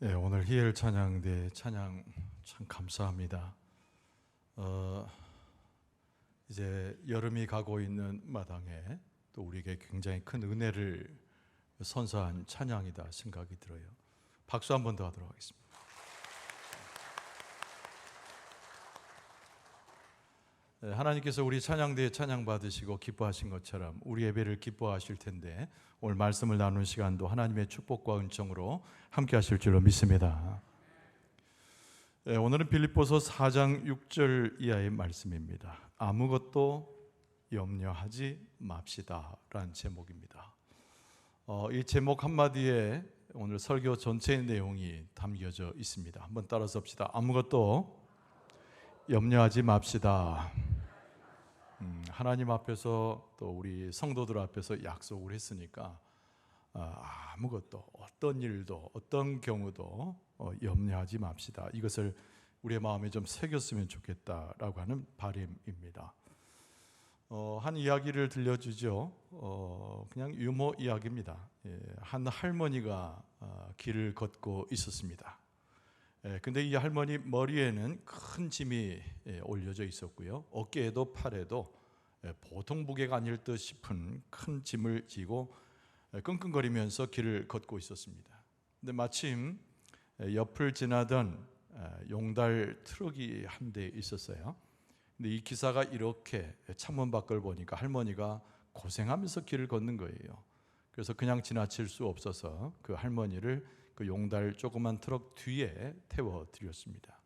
네, 오늘 희엘 찬양대 찬양 참 감사합니다. 이제 여름이 가고 있는 마당에 또 우리에게 굉장히 큰 은혜를 선사한 찬양이다 생각이 들어요. 박수 한 번 더 하도록 하겠습니다. 네, 하나님께서 우리 찬양대에 찬양 받으시고 기뻐하신 것처럼 우리 예배를 기뻐하실 텐데 오늘 말씀을 나누는 시간도 하나님의 축복과 은총으로 함께 하실 줄로 믿습니다. 네, 오늘은 빌립보서 4장 6절 이하의 말씀입니다. 아무것도 염려하지 맙시다 라는 제목입니다. 이 제목 한마디에 오늘 설교 전체의 내용이 담겨져 있습니다. 한번 따라서 합시다. 아무것도 염려하지 맙시다. 하나님 앞에서 또 우리 성도들 앞에서 약속을 했으니까 아무것도 어떤 일도 어떤 경우도 염려하지 맙시다. 이것을 우리의 마음에 좀 새겼으면 좋겠다라고 하는 바람입니다. 한 이야기를 들려주죠. 그냥 유머 이야기입니다. 한 할머니가 길을 걷고 있었습니다. 근데 이 할머니 머리에는 큰 짐이 올려져 있었고요. 어깨에도 팔에도 보통 무게가 아닐 듯 싶은 큰 짐을 지고 끙끙거리면서 길을 걷고 있었습니다. 근데 마침 옆을 지나던 용달 트럭이 한 대 있었어요. 근데 이 기사가 이렇게 창문 밖을 보니까 할머니가 고생하면서 길을 걷는 거예요. 그래서 그냥 지나칠 수 없어서 그 할머니를 그 용달 조그만 트럭 뒤에 태워드렸습니다.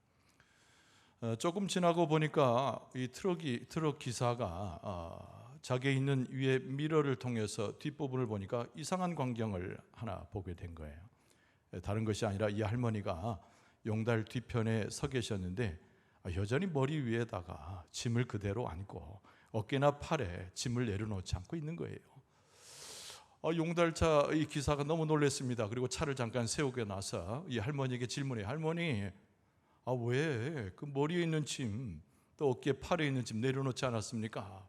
조금 지나고 보니까 이 트럭 기사가 자기에 있는 위에 미러를 통해서 뒷부분을 보니까 이상한 광경을 하나 보게 된 거예요. 다른 것이 아니라 이 할머니가 용달 뒤편에 서 계셨는데 여전히 머리 위에다가 짐을 그대로 안고 어깨나 팔에 짐을 내려놓지 않고 있는 거예요. 용달차 이 기사가 너무 놀랐습니다. 그리고 차를 잠깐 세우고 나서 이 할머니에게 질문해요. 할머니, 왜 그 머리에 있는 짐 또 어깨 팔에 있는 짐 내려놓지 않았습니까?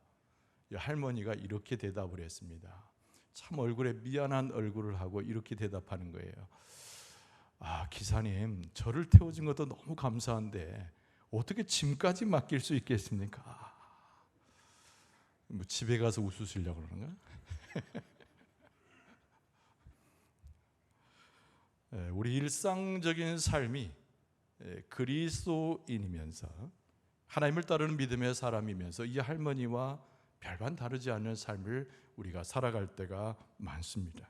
이 할머니가 이렇게 대답을 했습니다. 참 얼굴에 미안한 얼굴을 하고 이렇게 대답하는 거예요. 기사님, 저를 태워준 것도 너무 감사한데 어떻게 짐까지 맡길 수 있겠습니까? 뭐 집에 가서 웃으시려고 그러는가? 우리 일상적인 삶이 그리스도인이면서 하나님을 따르는 믿음의 사람이면서 이 할머니와 별반 다르지 않은 삶을 우리가 살아갈 때가 많습니다.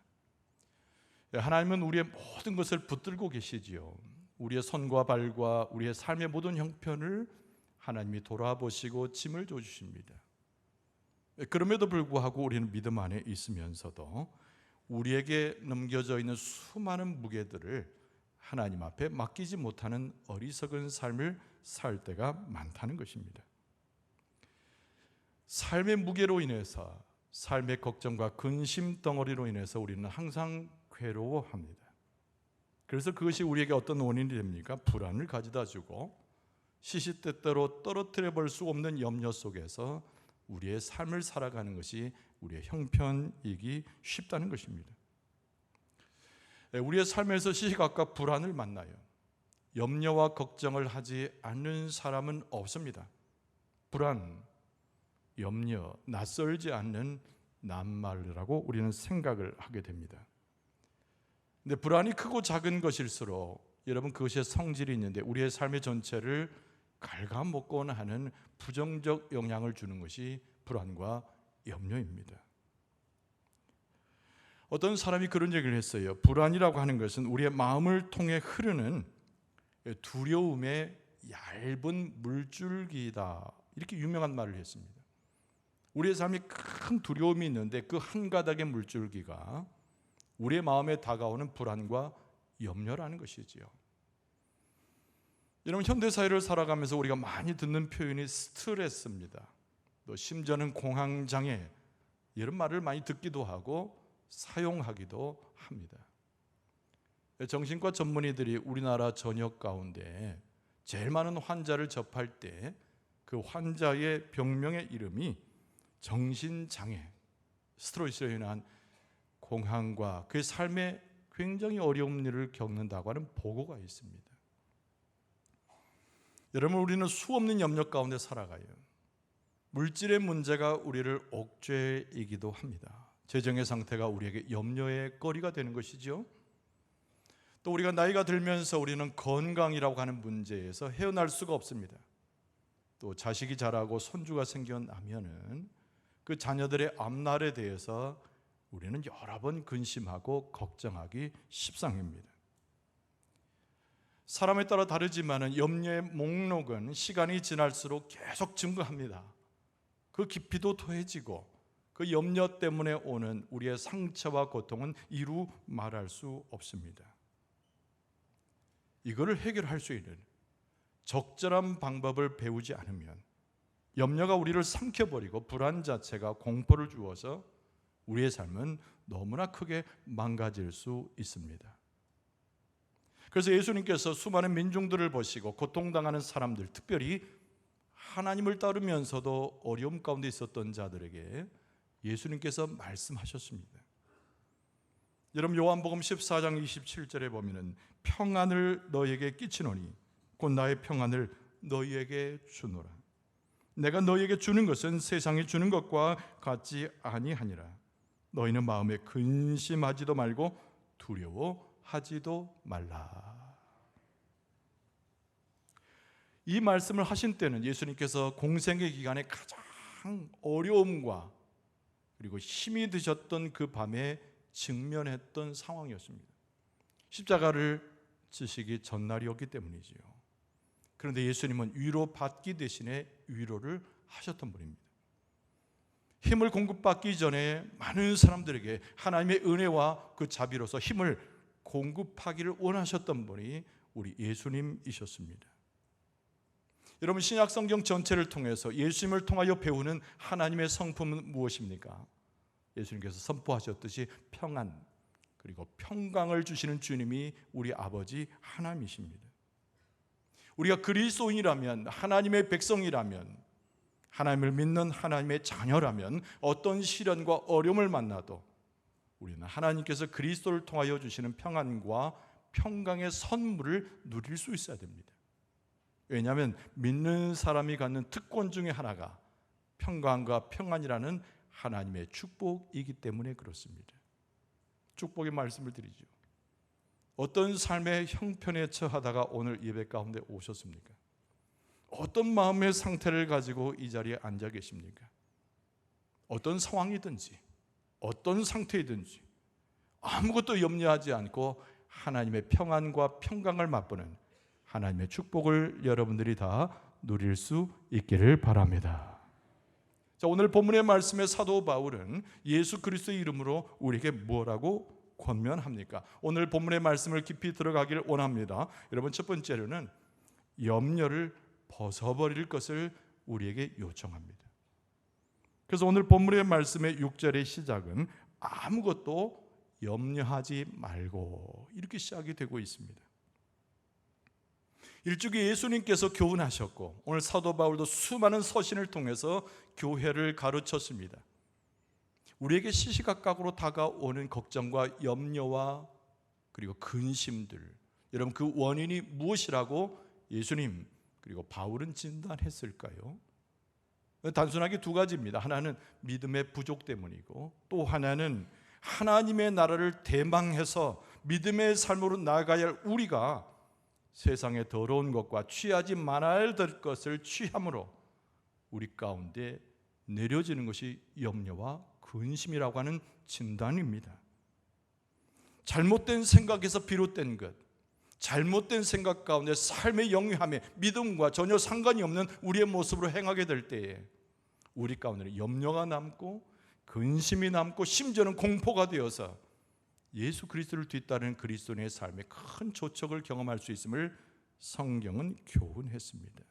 하나님은 우리의 모든 것을 붙들고 계시지요. 우리의 손과 발과 우리의 삶의 모든 형편을 하나님이 돌아보시고 짐을 줘주십니다. 그럼에도 불구하고 우리는 믿음 안에 있으면서도 우리에게 넘겨져 있는 수많은 무게들을 하나님 앞에 맡기지 못하는 어리석은 삶을 살 때가 많다는 것입니다. 삶의 무게로 인해서, 삶의 걱정과 근심 덩어리로 인해서 우리는 항상 괴로워합니다. 그래서 그것이 우리에게 어떤 원인이 됩니까? 불안을 가져다 주고 시시때때로 떨어뜨려 볼 수 없는 염려 속에서 우리의 삶을 살아가는 것이 우리의 형편이기 쉽다는 것입니다. 우리의 삶에서 시시각각 불안을 만나요. 염려와 걱정을 하지 않는 사람은 없습니다. 불안, 염려, 낯설지 않는 낱말이라고 우리는 생각을 하게 됩니다. 근데 불안이 크고 작은 것일수록 여러분 그것의 성질이 있는데 우리의 삶의 전체를 갉아먹곤 하는 부정적 영향을 주는 것이 불안과 염려입니다. 어떤 사람이 그런 얘기를 했어요. 불안이라고 하는 것은 우리의 마음을 통해 흐르는 두려움의 얇은 물줄기다. 이렇게 유명한 말을 했습니다. 우리의 삶에 큰 두려움이 있는데 그 한 가닥의 물줄기가 우리의 마음에 다가오는 불안과 염려라는 것이지요. 여러분, 현대사회를 살아가면서 우리가 많이 듣는 표현이 스트레스입니다. 또 심지어는 공황장애, 이런 말을 많이 듣기도 하고 사용하기도 합니다. 정신과 전문의들이 우리나라 전역 가운데 제일 많은 환자를 접할 때 그 환자의 병명의 이름이 정신장애, 스트레스로 인한 공황과 그 삶에 굉장히 어려운 일을 겪는다고 하는 보고가 있습니다. 여러분, 우리는 수없는 염려 가운데 살아가요. 물질의 문제가 우리를 옥죄이기도 합니다. 재정의 상태가 우리에게 염려의 거리가 되는 것이죠. 또 우리가 나이가 들면서 우리는 건강이라고 하는 문제에서 헤어날 수가 없습니다. 또 자식이 자라고 손주가 생겨나면은 그 자녀들의 앞날에 대해서 우리는 여러 번 근심하고 걱정하기 십상입니다. 사람에 따라 다르지만 염려의 목록은 시간이 지날수록 계속 증가합니다. 그 깊이도 더해지고 그 염려 때문에 오는 우리의 상처와 고통은 이루 말할 수 없습니다. 이거를 해결할 수 있는 적절한 방법을 배우지 않으면 염려가 우리를 삼켜버리고 불안 자체가 공포를 주어서 우리의 삶은 너무나 크게 망가질 수 있습니다. 그래서 예수님께서 수많은 민중들을 보시고 고통당하는 사람들, 특별히 하나님을 따르면서도 어려움 가운데 있었던 자들에게 예수님께서 말씀하셨습니다. 여러분, 요한복음 14장 27절에 보면은 평안을 너희에게 끼치노니 곧 나의 평안을 너희에게 주노라. 내가 너희에게 주는 것은 세상이 주는 것과 같지 아니하니라. 너희는 마음에 근심하지도 말고 두려워하지도 말라. 이 말씀을 하신 때는 예수님께서 공생의 기간에 가장 어려움과 그리고 힘이 드셨던 그 밤에 직면했던 상황이었습니다. 십자가를 지시기 전날이었기 때문이지요. 그런데 예수님은 위로받기 대신에 위로를 하셨던 분입니다. 힘을 공급받기 전에 많은 사람들에게 하나님의 은혜와 그 자비로서 힘을 공급하기를 원하셨던 분이 우리 예수님이셨습니다. 여러분, 신약 성경 전체를 통해서 예수님을 통하여 배우는 하나님의 성품은 무엇입니까? 예수님께서 선포하셨듯이 평안 그리고 평강을 주시는 주님이 우리 아버지 하나님이십니다. 우리가 그리스도인이라면, 하나님의 백성이라면, 하나님을 믿는 하나님의 자녀라면 어떤 시련과 어려움을 만나도 우리는 하나님께서 그리스도를 통하여 주시는 평안과 평강의 선물을 누릴 수 있어야 됩니다. 왜냐하면 믿는 사람이 갖는 특권 중에 하나가 평강과 평안이라는 하나님의 축복이기 때문에 그렇습니다. 축복의 말씀을 드리죠. 어떤 삶의 형편에 처하다가 오늘 예배 가운데 오셨습니까? 어떤 마음의 상태를 가지고 이 자리에 앉아 계십니까? 어떤 상황이든지 어떤 상태이든지 아무것도 염려하지 않고 하나님의 평안과 평강을 맛보는 하나님의 축복을 여러분들이 다 누릴 수 있기를 바랍니다. 자, 오늘 본문의 말씀에 사도 바울은 예수 그리스도의 이름으로 우리에게 뭐라고 권면합니까? 오늘 본문의 말씀을 깊이 들어가기를 원합니다. 여러분, 첫 번째로는 염려를 벗어버릴 것을 우리에게 요청합니다. 그래서 오늘 본문의 말씀의 6절의 시작은 아무것도 염려하지 말고 이렇게 시작이 되고 있습니다. 일찍이 예수님께서 교훈하셨고 오늘 사도 바울도 수많은 서신을 통해서 교회를 가르쳤습니다. 우리에게 시시각각으로 다가오는 걱정과 염려와 그리고 근심들, 여러분 그 원인이 무엇이라고 예수님 그리고 바울은 진단했을까요? 단순하게 두 가지입니다. 하나는 믿음의 부족 때문이고 또 하나는 하나님의 나라를 대망해서 믿음의 삶으로 나아가야 할 우리가 세상의 더러운 것과 취하지 말아야 될 것을 취함으로 우리 가운데 내려지는 것이 염려와 근심이라고 하는 진단입니다. 잘못된 생각에서 비롯된 것, 잘못된 생각 가운데 삶의 영위함에 믿음과 전혀 상관이 없는 우리의 모습으로 행하게 될 때에 우리 가운데는 염려가 남고 근심이 남고 심지어는 공포가 되어서 예수 그리스도를 뒤따르는 그리스도인의 삶에 큰 조척을 경험할 수 있음을 성경은 교훈했습니다.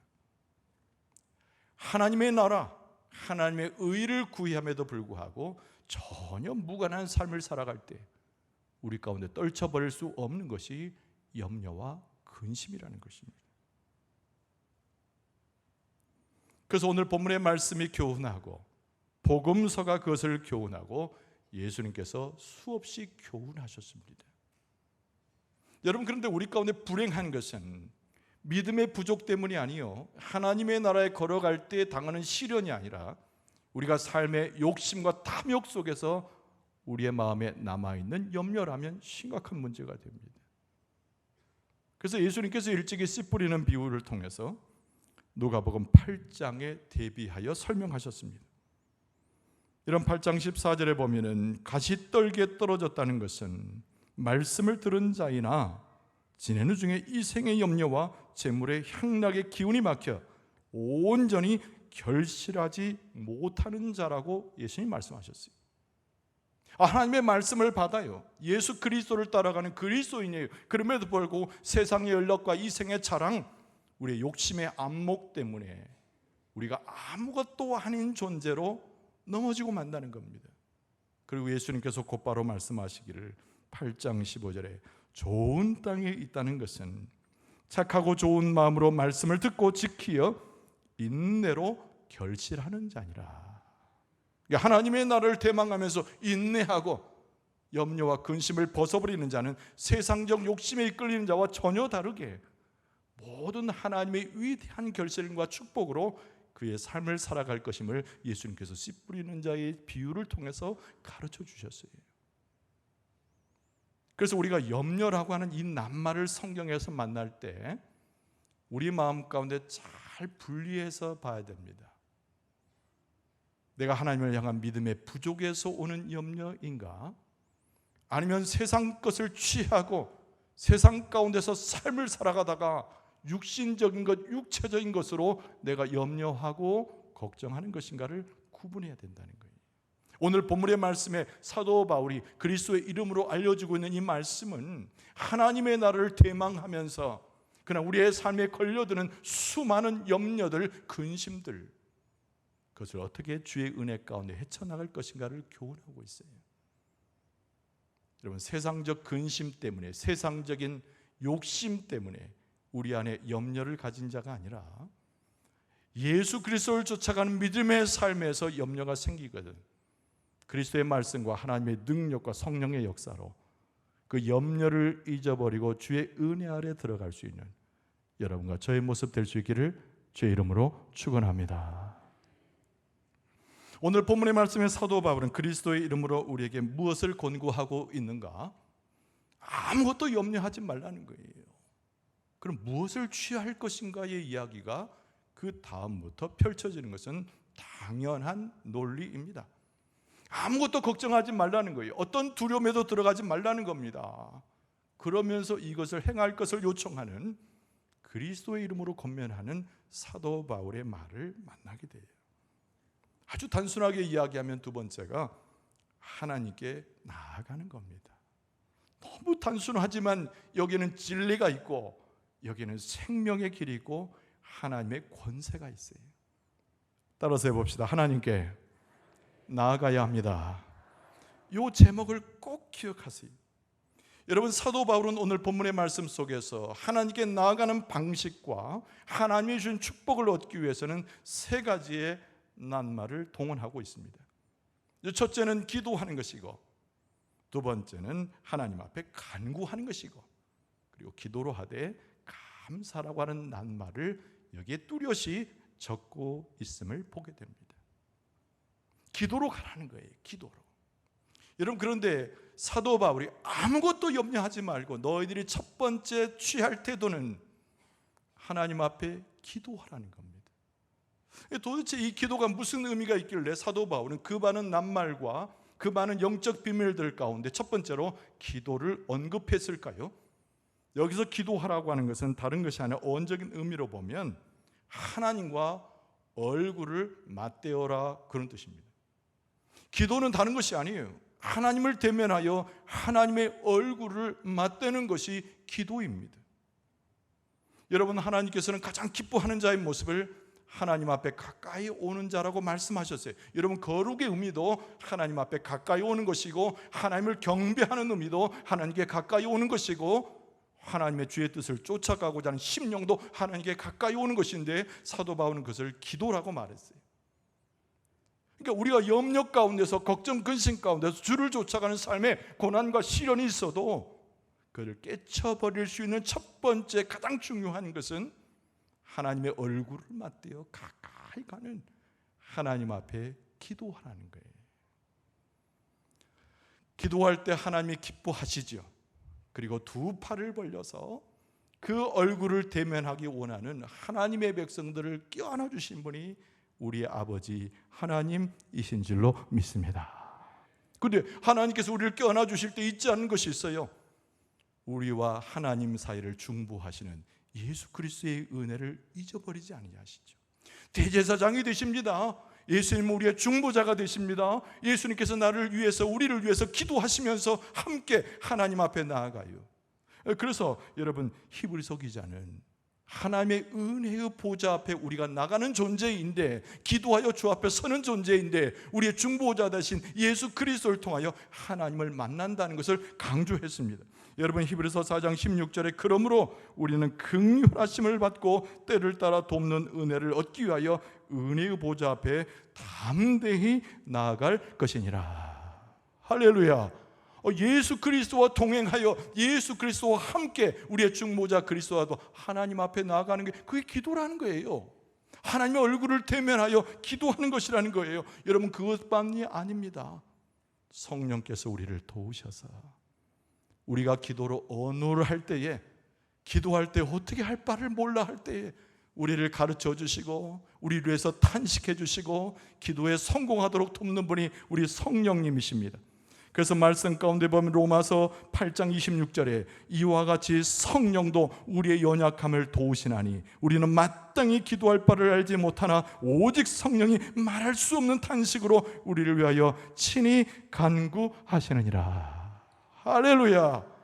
하나님의 나라, 하나님의 의를 구함에도 불구하고 전혀 무관한 삶을 살아갈 때 우리 가운데 떨쳐버릴 수 없는 것이 염려와 근심이라는 것입니다. 그래서 오늘 본문의 말씀이 교훈하고 복음서가 그것을 교훈하고 예수님께서 수없이 교훈하셨습니다. 여러분, 그런데 우리 가운데 불행한 것은 믿음의 부족 때문이 아니요, 하나님의 나라에 걸어갈 때 당하는 시련이 아니라 우리가 삶의 욕심과 탐욕 속에서 우리의 마음에 남아있는 염려라면 심각한 문제가 됩니다. 그래서 예수님께서 일찍이 씨 뿌리는 비유를 통해서 누가복음 8장에 대비하여 설명하셨습니다. 이런 8장 14절에 보면은 가시떨기에 떨어졌다는 것은 말씀을 들은 자이나 지내는 중에 이 생의 염려와 재물의 향락의 기운이 막혀 온전히 결실하지 못하는 자라고 예수님이 말씀하셨어요. 하나님의 말씀을 받아요. 예수 그리스도를 따라가는 그리스도인이에요. 그럼에도 불구하고 세상의 연락과 이 생의 자랑, 우리의 욕심의 안목 때문에 우리가 아무것도 아닌 존재로 넘어지고 만다는 겁니다. 그리고 예수님께서 곧바로 말씀하시기를 8장 15절에 좋은 땅에 있다는 것은 착하고 좋은 마음으로 말씀을 듣고 지키어 인내로 결실하는 자니라. 하나님의 나라를 대망하면서 인내하고 염려와 근심을 벗어버리는 자는 세상적 욕심에 이끌리는 자와 전혀 다르게 모든 하나님의 위대한 결실과 축복으로 그의 삶을 살아갈 것임을 예수님께서 씨 뿌리는 자의 비유를 통해서 가르쳐 주셨어요. 그래서 우리가 염려라고 하는 이 낱말을 성경에서 만날 때 우리 마음 가운데 잘 분리해서 봐야 됩니다. 내가 하나님을 향한 믿음의 부족에서 오는 염려인가? 아니면 세상 것을 취하고 세상 가운데서 삶을 살아가다가 육신적인 것, 육체적인 것으로 내가 염려하고 걱정하는 것인가를 구분해야 된다는 거예요. 오늘 본문의 말씀에 사도 바울이 그리스도의 이름으로 알려주고 있는 이 말씀은 하나님의 나라를 대망하면서 그러나 우리의 삶에 걸려드는 수많은 염려들, 근심들, 그것을 어떻게 주의 은혜 가운데 헤쳐나갈 것인가를 교훈하고 있어요. 여러분, 세상적 근심 때문에, 세상적인 욕심 때문에 우리 안에 염려를 가진 자가 아니라 예수 그리스도를 쫓아가는 믿음의 삶에서 염려가 생기거든. 그리스도의 말씀과 하나님의 능력과 성령의 역사로 그 염려를 잊어버리고 주의 은혜 아래 들어갈 수 있는 여러분과 저의 모습 될 수 있기를 주의 이름으로 축원합니다. 오늘 본문의 말씀에 사도 바울은 그리스도의 이름으로 우리에게 무엇을 권고하고 있는가? 아무것도 염려하지 말라는 거예요. 그럼 무엇을 취할 것인가의 이야기가 그 다음부터 펼쳐지는 것은 당연한 논리입니다. 아무것도 걱정하지 말라는 거예요. 어떤 두려움에도 들어가지 말라는 겁니다. 그러면서 이것을 행할 것을 요청하는 그리스도의 이름으로 권면하는 사도 바울의 말을 만나게 돼요. 아주 단순하게 이야기하면 두 번째가 하나님께 나아가는 겁니다. 너무 단순하지만 여기는 진리가 있고 여기는 생명의 길이 있고 하나님의 권세가 있어요. 따라서 해봅시다. 하나님께 나아가야 합니다. 이 제목을 꼭 기억하세요. 여러분, 사도 바울은 오늘 본문의 말씀 속에서 하나님께 나아가는 방식과 하나님이 주신 축복을 얻기 위해서는 세 가지의 낱말을 동원하고 있습니다. 첫째는 기도하는 것이고, 두 번째는 하나님 앞에 간구하는 것이고, 그리고 기도로 하되 감사라고 하는 낱말을 여기에 뚜렷이 적고 있음을 보게 됩니다. 기도로 가라는 거예요. 기도로. 여러분, 그런데 사도 바울이 아무것도 염려하지 말고 너희들이 첫 번째 취할 태도는 하나님 앞에 기도하라는 겁니다. 도대체 이 기도가 무슨 의미가 있길래 사도 바울은 그 많은 낱말과 그 많은 영적 비밀들 가운데 첫 번째로 기도를 언급했을까요? 여기서 기도하라고 하는 것은 다른 것이 아니라 어원적인 의미로 보면 하나님과 얼굴을 맞대어라, 그런 뜻입니다. 기도는 다른 것이 아니에요. 하나님을 대면하여 하나님의 얼굴을 맞대는 것이 기도입니다. 여러분, 하나님께서는 가장 기뻐하는 자의 모습을 하나님 앞에 가까이 오는 자라고 말씀하셨어요. 여러분, 거룩의 의미도 하나님 앞에 가까이 오는 것이고, 하나님을 경배하는 의미도 하나님께 가까이 오는 것이고, 하나님의 주의 뜻을 쫓아가고자 하는 심령도 하나님께 가까이 오는 것인데, 사도 바울은 그것을 기도라고 말했어요. 그러니까 우리가 염려 가운데서, 걱정 근심 가운데서 주를 쫓아가는 삶에 고난과 시련이 있어도 그를 깨쳐버릴 수 있는 첫 번째 가장 중요한 것은 하나님의 얼굴을 맞대어 가까이 가는 하나님 앞에 기도하라는 거예요. 기도할 때 하나님이 기뻐하시죠. 그리고 두 팔을 벌려서 그 얼굴을 대면하기 원하는 하나님의 백성들을 껴안아 주신 분이 우리의 아버지 하나님이신 줄로 믿습니다. 그런데 하나님께서 우리를 껴안아 주실 때 잊지 않는 것이 있어요. 우리와 하나님 사이를 중보하시는 예수 그리스도의 은혜를 잊어버리지 아니하시죠. 대제사장이 되십니다. 예수님은 우리의 중보자가 되십니다. 예수님께서 나를 위해서, 우리를 위해서 기도하시면서 함께 하나님 앞에 나아가요. 그래서 여러분, 히브리서 기자는 하나님의 은혜의 보좌 앞에 우리가 나가는 존재인데, 기도하여 주 앞에 서는 존재인데, 우리의 중보자 되신 예수 그리스도를 통하여 하나님을 만난다는 것을 강조했습니다. 여러분, 히브리서 4장 16절에 그러므로 우리는 긍휼하심을 받고 때를 따라 돕는 은혜를 얻기 위하여 은혜의 보좌 앞에 담대히 나아갈 것이니라. 할렐루야. 예수 그리스도와 동행하여 예수 그리스도와 함께 우리의 중보자 그리스도와도 하나님 앞에 나아가는 게, 그게 기도라는 거예요. 하나님의 얼굴을 대면하여 기도하는 것이라는 거예요. 여러분, 그것만이 아닙니다. 성령께서 우리를 도우셔서 우리가 기도로 언어를 할 때에, 기도할 때 어떻게 할 바를 몰라 할 때에 우리를 가르쳐 주시고 우리를 위해서 탄식해 주시고 기도에 성공하도록 돕는 분이 우리 성령님이십니다. 그래서 말씀 가운데 보면 로마서 8장 26절에 이와 같이 성령도 우리의 연약함을 도우시나니 우리는 마땅히 기도할 바를 알지 못하나 오직 성령이 말할 수 없는 탄식으로 우리를 위하여 친히 간구하시느니라. 할렐루야.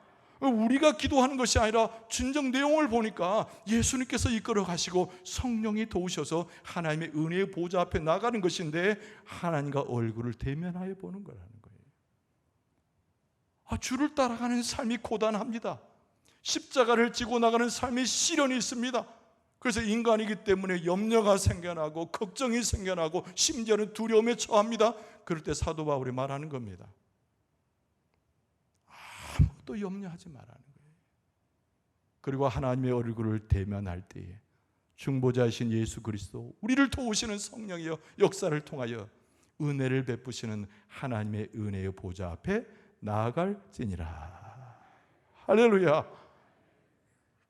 우리가 기도하는 것이 아니라 진정 내용을 보니까 예수님께서 이끌어 가시고 성령이 도우셔서 하나님의 은혜의 보좌 앞에 나가는 것인데, 하나님과 얼굴을 대면하여 보는 거라는 거예요. 주를 따라가는 삶이 고단합니다. 십자가를 지고 나가는 삶에 시련이 있습니다. 그래서 인간이기 때문에 염려가 생겨나고 걱정이 생겨나고 심지어는 두려움에 처합니다. 그럴 때 사도 바울이 말하는 겁니다. 아무것도 염려하지 말라는 거예요. 그리고 하나님의 얼굴을 대면할 때에 중보자이신 예수 그리스도, 우리를 도우시는 성령이여 역사를 통하여 은혜를 베푸시는 하나님의 은혜의 보좌 앞에 나아갈지니라. 할렐루야.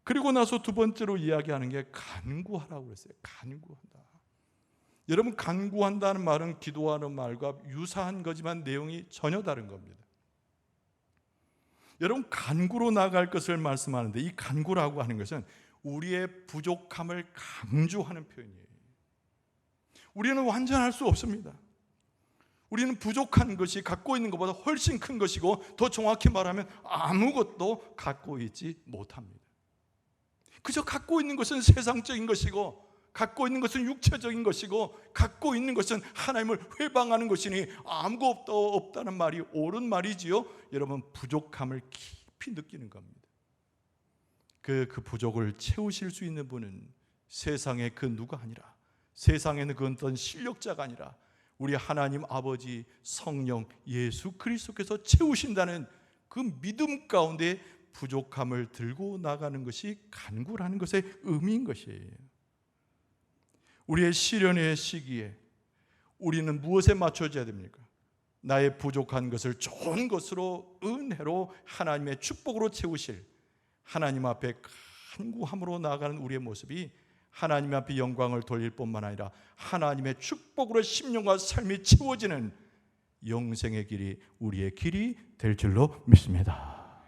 그리고 나서 두 번째로 이야기하는 게 간구하라고 그랬어요. 간구한다. 여러분, 간구한다는 말은 기도하는 말과 유사한 거지만 내용이 전혀 다른 겁니다. 여러분, 간구로 나갈 것을 말씀하는데, 이 간구라고 하는 것은 우리의 부족함을 강조하는 표현이에요. 우리는 완전할 수 없습니다. 우리는 부족한 것이 갖고 있는 것보다 훨씬 큰 것이고, 더 정확히 말하면 아무것도 갖고 있지 못합니다. 그저 갖고 있는 것은 세상적인 것이고, 갖고 있는 것은 육체적인 것이고, 갖고 있는 것은 하나님을 회방하는 것이니 아무것도 없다는 말이 옳은 말이지요. 여러분, 부족함을 깊이 느끼는 겁니다. 그 부족을 채우실 수 있는 분은 세상의 그 누가 아니라, 세상에는 그 어떤 실력자가 아니라 우리 하나님 아버지 성령 예수 그리스도께서 채우신다는 그 믿음 가운데 부족함을 들고 나가는 것이 간구라는 것의 의미인 것이에요. 우리의 시련의 시기에 우리는 무엇에 맞춰져야 됩니까? 나의 부족한 것을 좋은 것으로, 은혜로, 하나님의 축복으로 채우실 하나님 앞에 간구함으로 나아가는 우리의 모습이 하나님 앞에 영광을 돌릴 뿐만 아니라 하나님의 축복으로 심령과 삶이 채워지는 영생의 길이 우리의 길이 될 줄로 믿습니다.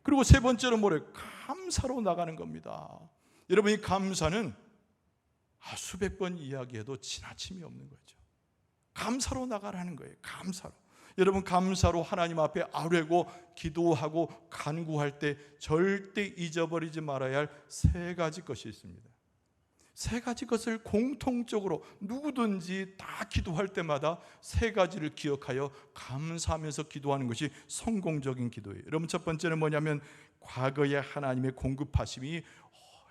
그리고 세 번째로 뭐래요? 감사로 나가는 겁니다. 여러분, 이 감사는 수백 번 이야기해도 지나침이 없는 거죠. 감사로 나가라는 거예요. 감사로. 여러분, 감사로 하나님 앞에 아뢰고 기도하고 간구할 때 절대 잊어버리지 말아야 할 세 가지 것이 있습니다. 세 가지 것을 공통적으로 누구든지 다 기도할 때마다 세 가지를 기억하여 감사하면서 기도하는 것이 성공적인 기도예요. 여러분, 첫 번째는 뭐냐면 과거에 하나님의 공급하심이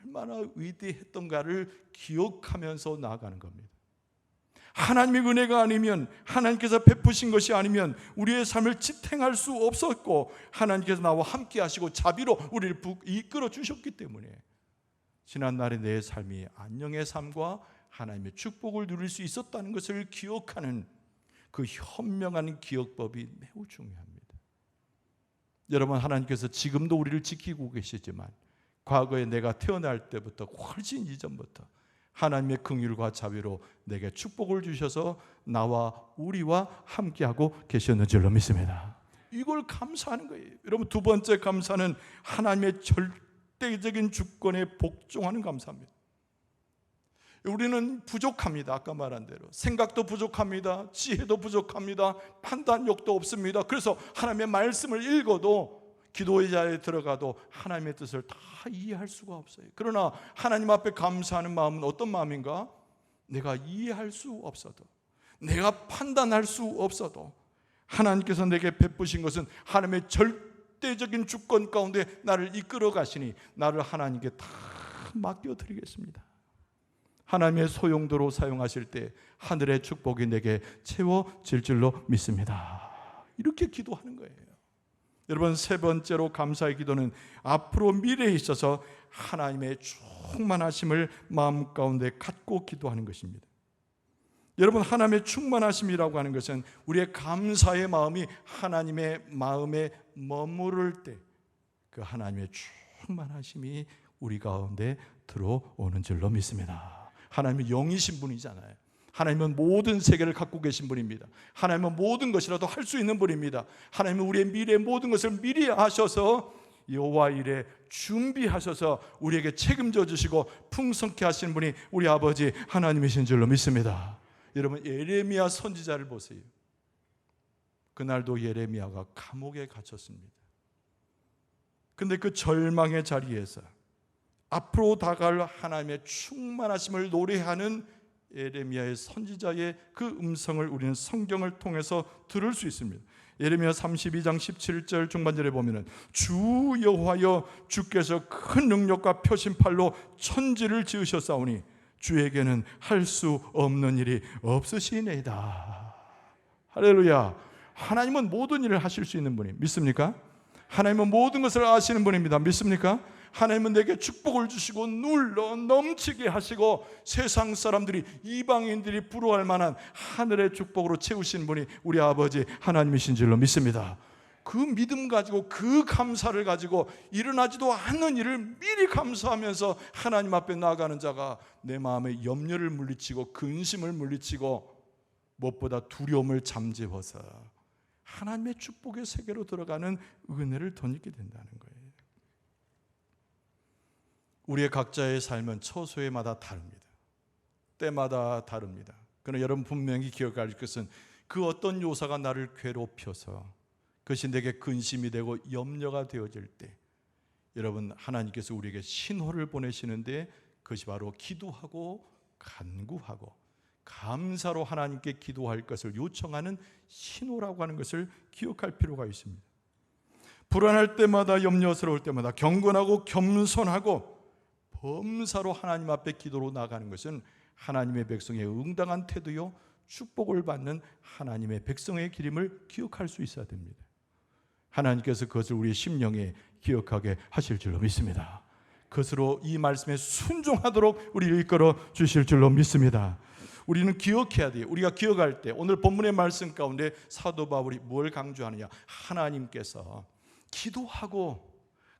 얼마나 위대했던가를 기억하면서 나아가는 겁니다. 하나님의 은혜가 아니면, 하나님께서 베푸신 것이 아니면 우리의 삶을 지탱할 수 없었고, 하나님께서 나와 함께 하시고 자비로 우리를 이끌어 주셨기 때문에 지난날의 내 삶이 안녕의 삶과 하나님의 축복을 누릴 수 있었다는 것을 기억하는 그 현명한 기억법이 매우 중요합니다. 여러분, 하나님께서 지금도 우리를 지키고 계시지만 과거에 내가 태어날 때부터 훨씬 이전부터 하나님의 긍휼과 자비로 내게 축복을 주셔서 나와 우리와 함께하고 계셨는 줄로 믿습니다. 이걸 감사하는 거예요. 여러분, 두 번째 감사는 하나님의 절대적인 주권에 복종하는 감사입니다. 우리는 부족합니다. 아까 말한 대로 생각도 부족합니다. 지혜도 부족합니다. 판단력도 없습니다. 그래서 하나님의 말씀을 읽어도, 기도의 자리에 들어가도 하나님의 뜻을 다 이해할 수가 없어요. 그러나 하나님 앞에 감사하는 마음은 어떤 마음인가? 내가 이해할 수 없어도, 내가 판단할 수 없어도 하나님께서 내게 베푸신 것은 하나님의 절대적인 주권 가운데 나를 이끌어 가시니 나를 하나님께 다 맡겨드리겠습니다. 하나님의 소용도로 사용하실 때 하늘의 축복이 내게 채워질 줄로 믿습니다. 이렇게 기도하는 거예요. 여러분, 세 번째로 감사의 기도는 앞으로 미래에 있어서 하나님의 충만하심을 마음 가운데 갖고 기도하는 것입니다. 여러분, 하나님의 충만하심이라고 하는 것은 우리의 감사의 마음이 하나님의 마음에 머무를 때 그 하나님의 충만하심이 우리 가운데 들어오는 줄로 믿습니다. 하나님은 영이신 분이잖아요. 하나님은 모든 세계를 갖고 계신 분입니다. 하나님은 모든 것이라도 할 수 있는 분입니다. 하나님은 우리의 미래의 모든 것을 미리 아셔서 여호와 일에 준비하셔서 우리에게 책임져 주시고 풍성케 하시는 분이 우리 아버지 하나님이신 줄로 믿습니다. 여러분, 예레미야 선지자를 보세요. 그날도 예레미야가 감옥에 갇혔습니다. 근데 그 절망의 자리에서 앞으로 다가올 하나님의 충만하심을 노래하는 예레미야의 선지자의 그 음성을 우리는 성경을 통해서 들을 수 있습니다. 예레미야 32장 17절 중반절에 보면은 주 여호와여, 주께서 큰 능력과 표심팔로 천지를 지으셨사오니 주에게는 할 수 없는 일이 없으시네이다. 할렐루야. 하나님은 모든 일을 하실 수 있는 분이 믿습니까? 하나님은 모든 것을 아시는 분입니다. 믿습니까? 하나님은 내게 축복을 주시고 눌러 넘치게 하시고 세상 사람들이, 이방인들이 부러워할 만한 하늘의 축복으로 채우신 분이 우리 아버지 하나님이신 줄로 믿습니다. 그 믿음 가지고, 그 감사를 가지고 일어나지도 않는 일을 미리 감사하면서 하나님 앞에 나아가는 자가 내 마음에 염려를 물리치고 근심을 물리치고 무엇보다 두려움을 잠재워서 하나님의 축복의 세계로 들어가는 은혜를 덧입게 된다는 거예요. 우리의 각자의 삶은 처소에마다 다릅니다. 때마다 다릅니다. 그러나 여러분 분명히 기억할 것은 그 어떤 요소가 나를 괴롭혀서 그것이 내게 근심이 되고 염려가 되어질 때 여러분, 하나님께서 우리에게 신호를 보내시는데 그것이 바로 기도하고 간구하고 감사로 하나님께 기도할 것을 요청하는 신호라고 하는 것을 기억할 필요가 있습니다. 불안할 때마다, 염려스러울 때마다 경건하고 겸손하고 범사로 하나님 앞에 기도로 나가는 것은 하나님의 백성의 응당한 태도요, 축복을 받는 하나님의 백성의 길임을 기억할 수 있어야 됩니다. 하나님께서 그것을 우리의 심령에 기억하게 하실 줄로 믿습니다. 그것으로 이 말씀에 순종하도록 우리를 이끌어 주실 줄로 믿습니다. 우리는 기억해야 돼요. 우리가 기억할 때 오늘 본문의 말씀 가운데 사도 바울이 뭘 강조하느냐? 하나님께서 기도하고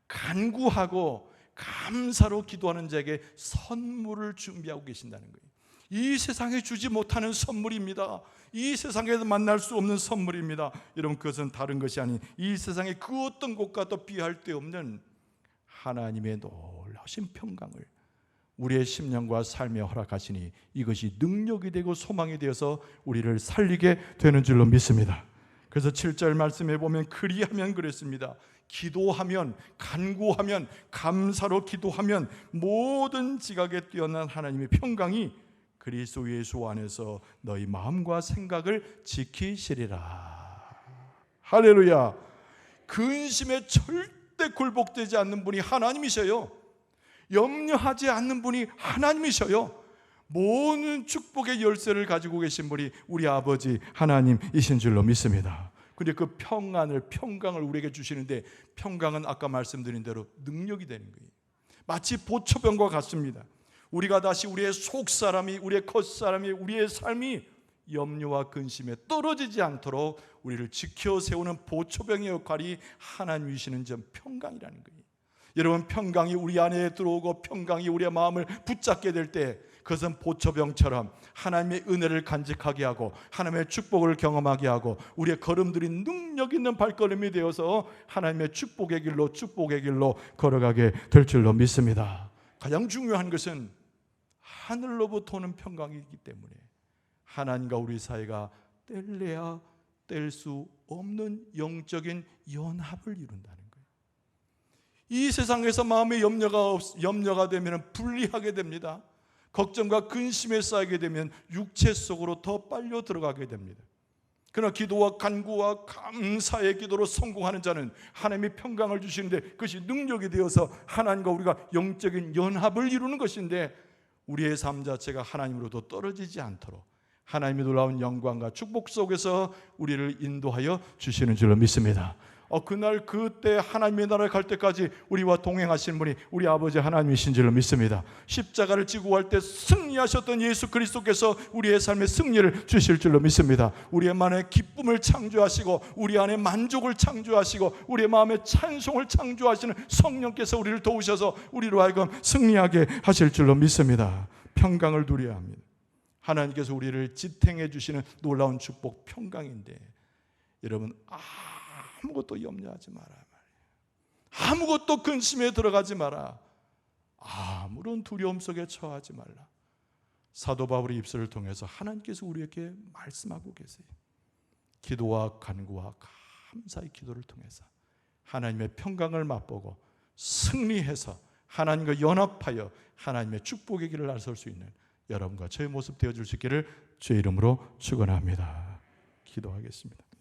간구하고 감사로 기도하는 자에게 선물을 준비하고 계신다는 거예요. 이 세상에 주지 못하는 선물입니다. 이 세상에서 만날 수 없는 선물입니다. 여러분, 그것은 다른 것이 아닌 이 세상의 그 어떤 곳과도 비할 데 없는 하나님의 놀라우신 평강을 우리의 심령과 삶에 허락하시니 이것이 능력이 되고 소망이 되어서 우리를 살리게 되는 줄로 믿습니다. 그래서 7절 말씀에 보면 그리하면 그랬습니다. 기도하면, 간구하면, 감사로 기도하면 모든 지각에 뛰어난 하나님의 평강이 그리스도 예수 안에서 너희 마음과 생각을 지키시리라. 할렐루야. 근심에 절대 굴복되지 않는 분이 하나님이셔요. 염려하지 않는 분이 하나님이셔요. 모든 축복의 열쇠를 가지고 계신 분이 우리 아버지 하나님이신 줄로 믿습니다. 근데 그 평강을 우리에게 주시는데, 평강은 아까 말씀드린 대로 능력이 되는 거예요. 마치 보초병과 같습니다. 우리가 다시 우리의 속사람이, 우리의 겉사람이, 우리의 삶이 염려와 근심에 떨어지지 않도록 우리를 지켜 세우는 보초병의 역할이 하나님이 주시는 점, 평강이라는 거예요. 여러분, 평강이 우리 안에 들어오고 평강이 우리의 마음을 붙잡게 될 때, 그것은 보초병처럼 하나님의 은혜를 간직하게 하고 하나님의 축복을 경험하게 하고 우리의 걸음들이 능력 있는 발걸음이 되어서 하나님의 축복의 길로 걸어가게 될 줄로 믿습니다. 가장 중요한 것은 하늘로부터 오는 평강이기 때문에 하나님과 우리 사이가 뗄래야 뗄 수 없는 영적인 연합을 이룬다는 거예요. 이 세상에서 마음의 염려가 되면 분리하게 됩니다. 걱정과 근심에 쌓이게 되면 육체 속으로 더 빨려 들어가게 됩니다. 그러나 기도와 간구와 감사의 기도로 성공하는 자는 하나님이 평강을 주시는데, 그것이 능력이 되어서 하나님과 우리가 영적인 연합을 이루는 것인데, 우리의 삶 자체가 하나님으로도 떨어지지 않도록 하나님의 놀라운 영광과 축복 속에서 우리를 인도하여 주시는 줄로 믿습니다. 그때 하나님의 나라에 갈 때까지 우리와 동행하시는 분이 우리 아버지 하나님이신 줄로 믿습니다. 십자가를 지고 갈 때 승리하셨던 예수 그리스도께서 우리의 삶에 승리를 주실 줄로 믿습니다. 우리의 마음에 기쁨을 창조하시고 우리 안에 만족을 창조하시고 우리의 마음에 찬송을 창조하시는 성령께서 우리를 도우셔서 우리로 하여금 승리하게 하실 줄로 믿습니다. 평강을 누려야 합니다. 하나님께서 우리를 지탱해 주시는 놀라운 축복, 평강인데, 여러분, 아무것도 염려하지 마라 말이에요. 아무것도 근심에 들어가지 마라. 아무런 두려움 속에 처하지 말라. 사도 바울의 입술을 통해서 하나님께서 우리에게 말씀하고 계세요. 기도와 간구와 감사의 기도를 통해서 하나님의 평강을 맛보고 승리해서 하나님과 연합하여 하나님의 축복의 길을 나설 수 있는 여러분과 저의 모습 되어줄 수 있기를 주의 이름으로 축원합니다. 기도하겠습니다.